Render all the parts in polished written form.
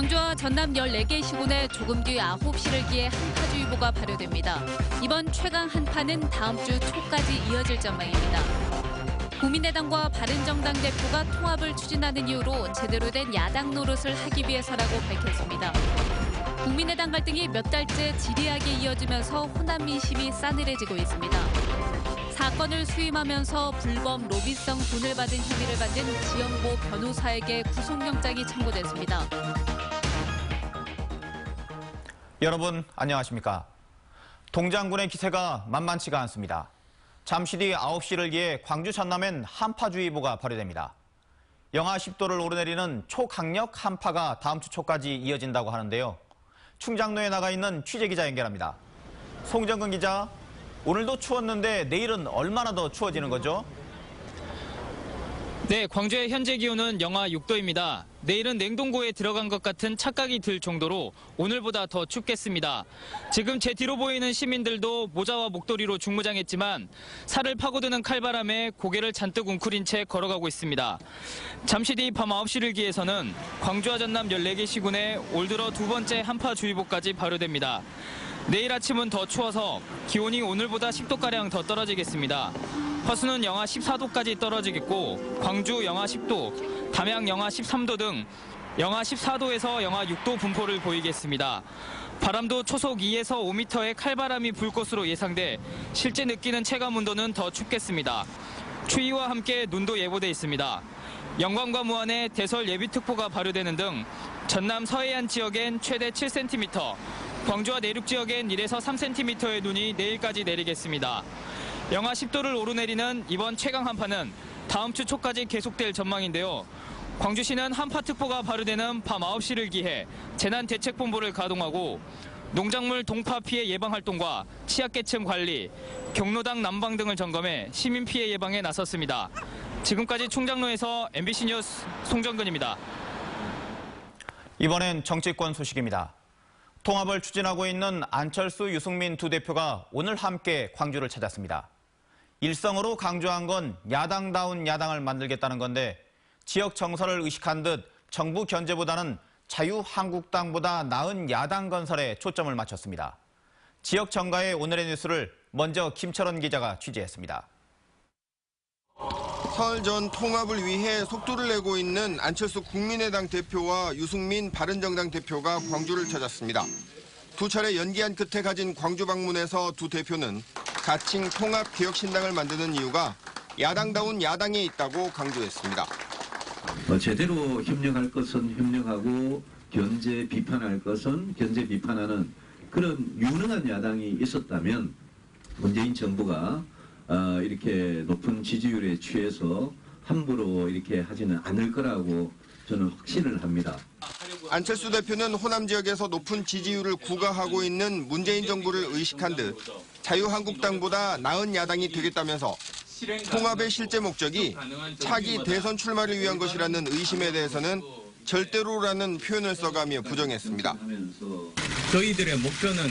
광주와 전남 14개 시군에 조금 뒤 9시를 기해 한파주의보가 발효됩니다. 이번 최강 한파는 다음 주 초까지 이어질 전망입니다. 국민의당과 바른정당 대표가 통합을 추진하는 이유로 제대로 된 야당 노릇을 하기 위해서라고 밝혔습니다. 국민의당 갈등이 몇 달째 지리하게 이어지면서 호남 민심이 싸늘해지고 있습니다. 사건을 수임하면서 불법 로비성 돈을 받은 혐의를 받은 지영보 변호사에게 구속영장이 청구됐습니다. 여러분 안녕하십니까? 동장군의 기세가 만만치가 않습니다. 잠시 뒤 9시를 기해 광주 전남엔 한파주의보가 발효됩니다. 영하 10도를 오르내리는 초강력 한파가 다음 주 초까지 이어진다고 하는데요. 충장로에 나가 있는 취재기자 연결합니다. 송정근 기자, 오늘도 추웠는데 내일은 얼마나 더 추워지는 거죠? 네, 광주의 현재 기온은 영하 6도입니다. 내일은 냉동고에 들어간 것 같은 착각이 들 정도로 오늘보다 더 춥겠습니다. 지금 제 뒤로 보이는 시민들도 모자와 목도리로 중무장했지만 살을 파고드는 칼바람에 고개를 잔뜩 웅크린 채 걸어가고 있습니다. 잠시 뒤 밤 9시를 기해서는 광주와 전남 14개 시군에 올 들어 두 번째 한파주의보까지 발효됩니다. 내일 아침은 더 추워서 기온이 오늘보다 10도가량 더 떨어지겠습니다. 허수는 영하 14도까지 떨어지겠고 광주 영하 10도, 담양 영하 13도 등 영하 14도에서 영하 6도 분포를 보이겠습니다. 바람도 초속 2에서 5m의 칼바람이 불 것으로 예상돼 실제 느끼는 체감 온도는 더 춥겠습니다. 추위와 함께 눈도 예보돼 있습니다. 영광과 무안에 대설 예비특보가 발효되는 등 전남 서해안 지역엔 최대 7cm, 광주와 내륙 지역엔 1에서 3cm의 눈이 내일까지 내리겠습니다. 영하 10도를 오르내리는 이번 최강 한파는 다음 주 초까지 계속될 전망인데요. 광주시는 한파특보가 발효되는 밤 9시를 기해 재난대책본부를 가동하고 농작물 동파 피해 예방 활동과 취약계층 관리, 경로당 난방 등을 점검해 시민 피해 예방에 나섰습니다. 지금까지 충장로에서 MBC 뉴스 송정근입니다. 이번엔 정치권 소식입니다. 통합을 추진하고 있는 안철수, 유승민 두 대표가 오늘 함께 광주를 찾았습니다. 일성으로 강조한 건 야당다운 야당을 만들겠다는 건데 지역 정서를 의식한 듯 정부 견제보다는 자유한국당보다 나은 야당 건설에 초점을 맞췄습니다. 지역 정가의 오늘의 뉴스를 먼저 김철원 기자가 취재했습니다. 사흘 전 통합을 위해 속도를 내고 있는 안철수 국민의당 대표와 유승민 바른정당 대표가 광주를 찾았습니다. 두 차례 연기한 끝에 가진 광주 방문에서 두 대표는 가칭 통합개혁신당을 만드는 이유가 야당다운 야당에 있다고 강조했습니다. 제대로 협력할 것은 협력하고 견제 비판할 것은 견제 비판하는 그런 유능한 야당이 있었다면 문재인 정부가 이렇게 높은 지지율에 취해서 함부로 이렇게 하지는 않을 거라고 저는 확신을 합니다. 안철수 대표는 호남 지역에서 높은 지지율을 구가하고 있는 문재인 정부를 의식한 듯 자유한국당보다 나은 야당이 되겠다면서 통합의 실제 목적이 차기 대선 출마를 위한 것이라는 의심에 대해서는 절대로라는 표현을 써가며 부정했습니다. 저희들의 목표는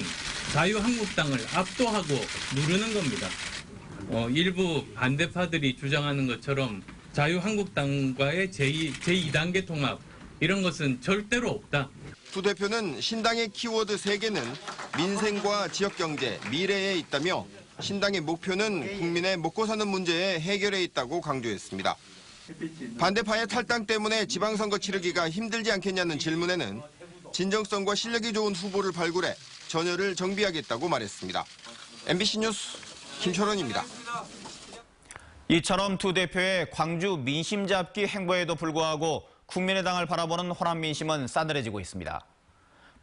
자유한국당을 압도하고 누르는 겁니다. 일부 반대파들이 주장하는 것처럼 자유한국당과의 제2단계 통합 이런 것은 절대로 없다. 두 대표는 신당의 키워드 3개는 민생과 지역경제, 미래에 있다며 신당의 목표는 국민의 먹고 사는 문제에 해결해 있다고 강조했습니다. 반대파의 탈당 때문에 지방선거 치르기가 힘들지 않겠냐는 질문에는 진정성과 실력이 좋은 후보를 발굴해 전열을 정비하겠다고 말했습니다. MBC 뉴스 김철원입니다. 이처럼 두 대표의 광주 민심 잡기 행보에도 불구하고 국민의당을 바라보는 호남 민심은 싸늘해지고 있습니다.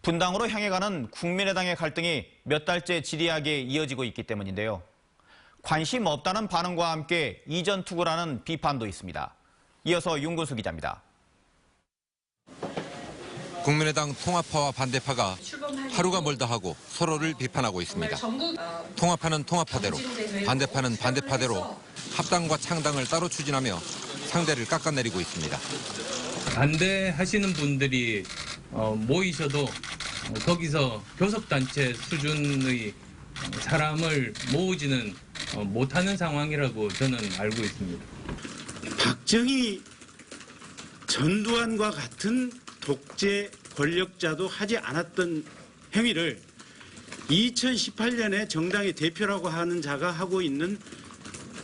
분당으로 향해 가는 국민의당의 갈등이 몇 달째 지리하게 이어지고 있기 때문인데요. 관심 없다는 반응과 함께 이전 투구라는 비판도 있습니다. 이어서 윤근수 기자입니다. 국민의당 통합파와 반대파가 하루가 멀다 하고 서로를 비판하고 있습니다. 통합파는 통합파대로, 반대파는 반대파대로 합당과 창당을 따로 추진하며 상대를 깎아내리고 있습니다. 반대하시는 분들이 모이셔도 거기서 교섭단체 수준의 사람을 모으지는 못하는 상황이라고 저는 알고 있습니다. 박정희, 전두환과 같은 독재 권력자도 하지 않았던 행위를 2018년에 정당의 대표라고 하는 자가 하고 있는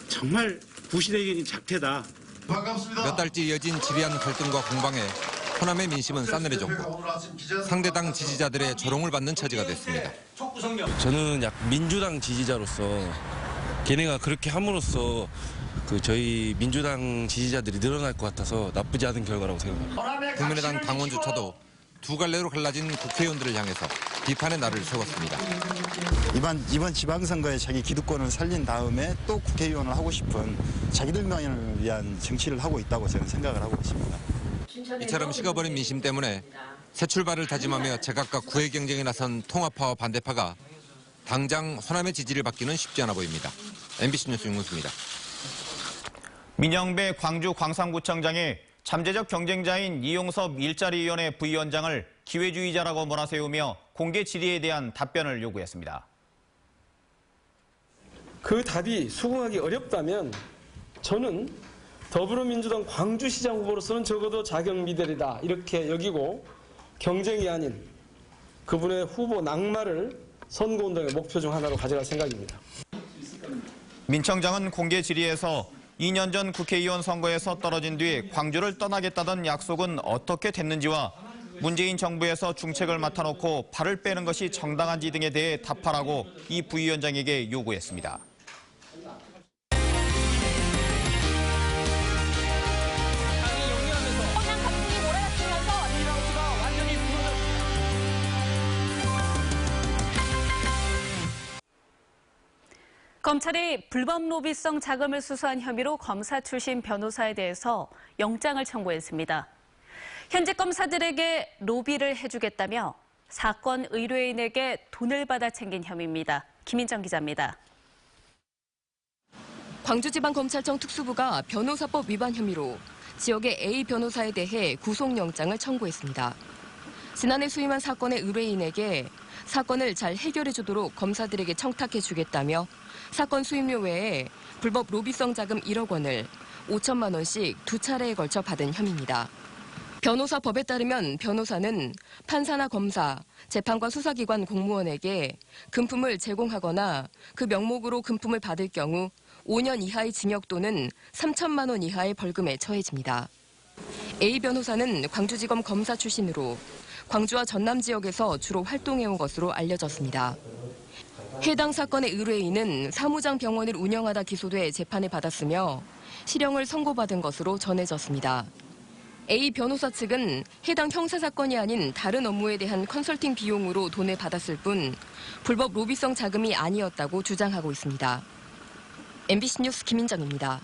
정말 구시대적인 작태다. 몇 달째 이어진 지리한 갈등과 공방에 호남의 민심은 싸늘해졌고 상대당 지지자들의 조롱을 받는 처지가 됐습니다. 저는 민주당 지지자로서 걔네가 그렇게 함으로써 저희 민주당 지지자들이 늘어날 것 같아서 나쁘지 않은 결과라고 생각합니다. 국민의당 당원조차도 두 갈래로 갈라진 국회의원들을 향해서 비판의 날을 세웠습니다. 이번 지방선거에 자기 기득권을 살린 다음에 또 국회의원을 하고 싶은 자기들만을 위한 정치를 하고 있다고 저는 생각을 하고 있습니다. 이처럼 식어버린 민심 때문에 새 출발을 다짐하며 제각각 구애 경쟁에 나선 통합파와 반대파가 당장 호남의 지지를 받기는 쉽지 않아 보입니다. MBC 뉴스 윤문수입니다. 민영배 광주 광산구청장이 잠재적 경쟁자인 이용섭 일자리위원회 부위원장을 기회주의자라고 몰아세우며 공개 질의에 대한 답변을 요구했습니다. 그 답이 수긍하기 어렵다면 저는 더불어민주당 광주시장 후보로서는 적어도 자격미달이다 이렇게 여기고 경쟁이 아닌 그분의 후보 낙마를 선거운동의 목표 중 하나로 가져갈 생각입니다. 민 청장은 공개 질의에서 2년 전 국회의원 선거에서 떨어진 뒤 광주를 떠나겠다던 약속은 어떻게 됐는지와 문재인 정부에서 중책을 맡아놓고 발을 빼는 것이 정당한지 등에 대해 답하라고 이 부위원장에게 요구했습니다. 검찰이 불법 로비성 자금을 수수한 혐의로 검사 출신 변호사에 대해서 영장을 청구했습니다. 현직 검사들에게 로비를 해주겠다며 사건 의뢰인에게 돈을 받아 챙긴 혐의입니다. 김인정 기자입니다. 광주지방검찰청 특수부가 변호사법 위반 혐의로 지역의 A 변호사에 대해 구속영장을 청구했습니다. 지난해 수임한 사건의 의뢰인에게 사건을 잘 해결해주도록 검사들에게 청탁해주겠다며 사건 수임료 외에 불법 로비성 자금 1억 원을 5천만 원씩 두 차례에 걸쳐 받은 혐의입니다. 변호사법에 따르면 변호사는 판사나 검사, 재판관 수사기관 공무원에게 금품을 제공하거나 그 명목으로 금품을 받을 경우 5년 이하의 징역 또는 3천만 원 이하의 벌금에 처해집니다. A 변호사는 광주지검 검사 출신으로 광주와 전남 지역에서 주로 활동해온 것으로 알려졌습니다. 해당 사건의 의뢰인은 사무장 병원을 운영하다 기소돼 재판을 받았으며 실형을 선고받은 것으로 전해졌습니다. A 변호사 측은 해당 형사사건이 아닌 다른 업무에 대한 컨설팅 비용으로 돈을 받았을 뿐 불법 로비성 자금이 아니었다고 주장하고 있습니다. MBC 뉴스 김인정입니다.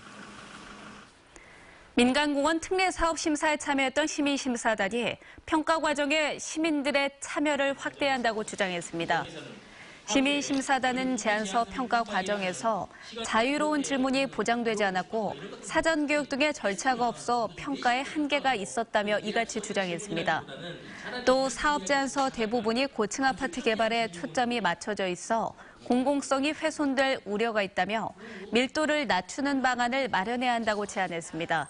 민간공원 특례사업 심사에 참여했던 시민심사단이 평가 과정에 시민들의 참여를 확대한다고 주장했습니다. 시민심사단은 제안서 평가 과정에서 자유로운 질문이 보장되지 않았고 사전교육 등의 절차가 없어 평가에 한계가 있었다며 이같이 주장했습니다. 또 사업 제안서 대부분이 고층 아파트 개발에 초점이 맞춰져 있어 공공성이 훼손될 우려가 있다며 밀도를 낮추는 방안을 마련해야 한다고 제안했습니다.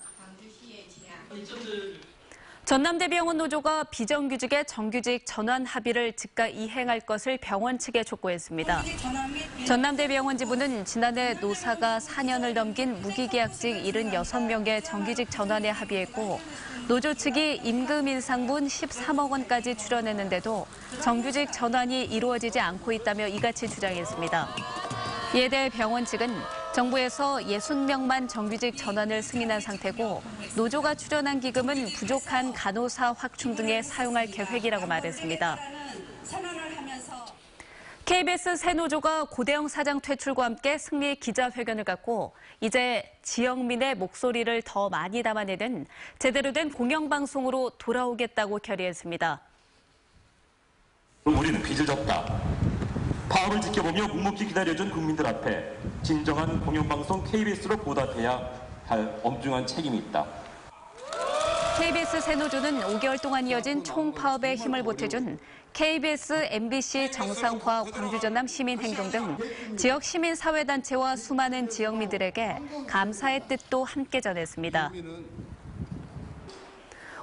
전남대병원 노조가 비정규직의 정규직 전환 합의를 즉각 이행할 것을 병원 측에 촉구했습니다. 전남대병원 지부는 지난해 노사가 4년을 넘긴 무기계약직 76명의 정규직 전환에 합의했고 노조 측이 임금 인상분 13억 원까지 출연했는데도 정규직 전환이 이루어지지 않고 있다며 이같이 주장했습니다. 이에 대해 병원 측은 정부에서 60명만 정규직 전환을 승인한 상태고 노조가 출연한 기금은 부족한 간호사 확충 등에 사용할 계획이라고 말했습니다. KBS 새 노조가 고대영 사장 퇴출과 함께 승리 기자회견을 갖고 이제 지역민의 목소리를 더 많이 담아내는 제대로 된 공영방송으로 돌아오겠다고 결의했습니다. 우리는 빚을 졌다. 파업을 지켜보며 묵묵히 기다려준 국민들 앞에 진정한 공영방송 KBS로 보답해야 할 엄중한 책임이 있다. KBS 새노조는 5개월 동안 이어진 총파업에 힘을 보태준 KBS, MBC, 정상화, 광주 전남 시민행동 등 지역 시민사회단체와 수많은 지역민들에게 감사의 뜻도 함께 전했습니다.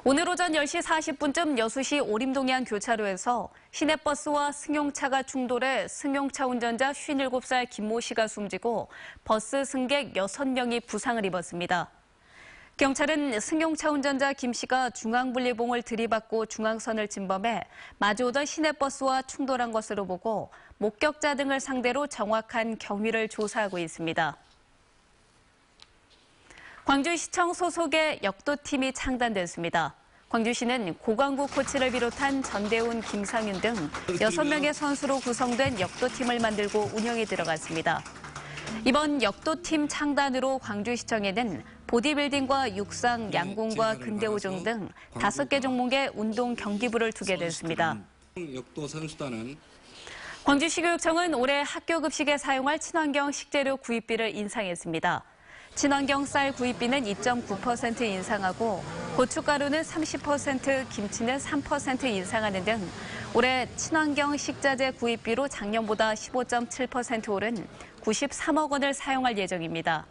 오늘 오전 10시 40분쯤 여수시 오림동의 한 교차로에서 시내버스와 승용차가 충돌해 승용차 운전자 57살 김모 씨가 숨지고 버스 승객 6명이 부상을 입었습니다. 경찰은 승용차 운전자 김 씨가 중앙분리봉을 들이받고 중앙선을 침범해 마주오던 시내버스와 충돌한 것으로 보고 목격자 등을 상대로 정확한 경위를 조사하고 있습니다. 광주시청 소속의 역도팀이 창단됐습니다. 광주시는 고광구 코치를 비롯한 전대훈, 김상윤 등 6명의 선수로 구성된 역도팀을 만들고 운영에 들어갔습니다. 이번 역도팀 창단으로 광주시청에는 보디빌딩과 육상, 양궁과 근대오종 등 5개 종목의 운동 경기부를 두게 됐습니다. 역도 선수단은 광주시교육청은 올해 학교 급식에 사용할 친환경 식재료 구입비를 인상했습니다. 친환경 쌀 구입비는 2.9% 인상하고 고춧가루는 30%, 김치는 3% 인상하는 등 올해 친환경 식자재 구입비로 작년보다 15.7% 오른 93억 원을 사용할 예정입니다.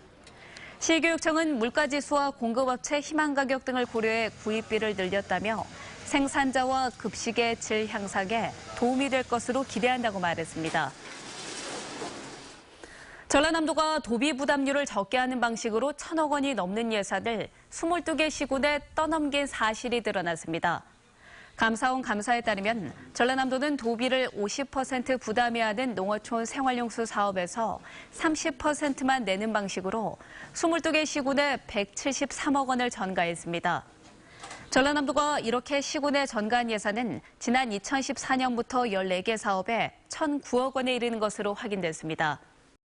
시교육청은 물가지수와 공급업체 희망 가격 등을 고려해 구입비를 늘렸다며 생산자와 급식의 질 향상에 도움이 될 것으로 기대한다고 말했습니다. 전라남도가 도비 부담률을 적게 하는 방식으로 1,000억 원이 넘는 예산을 22개 시군에 떠넘긴 사실이 드러났습니다. 감사원 감사에 따르면 전라남도는 도비를 50% 부담해야 하는 농어촌 생활용수 사업에서 30%만 내는 방식으로 22개 시군에 173억 원을 전가했습니다. 전라남도가 이렇게 시군에 전가한 예산은 지난 2014년부터 14개 사업에 1,009억 원에 이르는 것으로 확인됐습니다.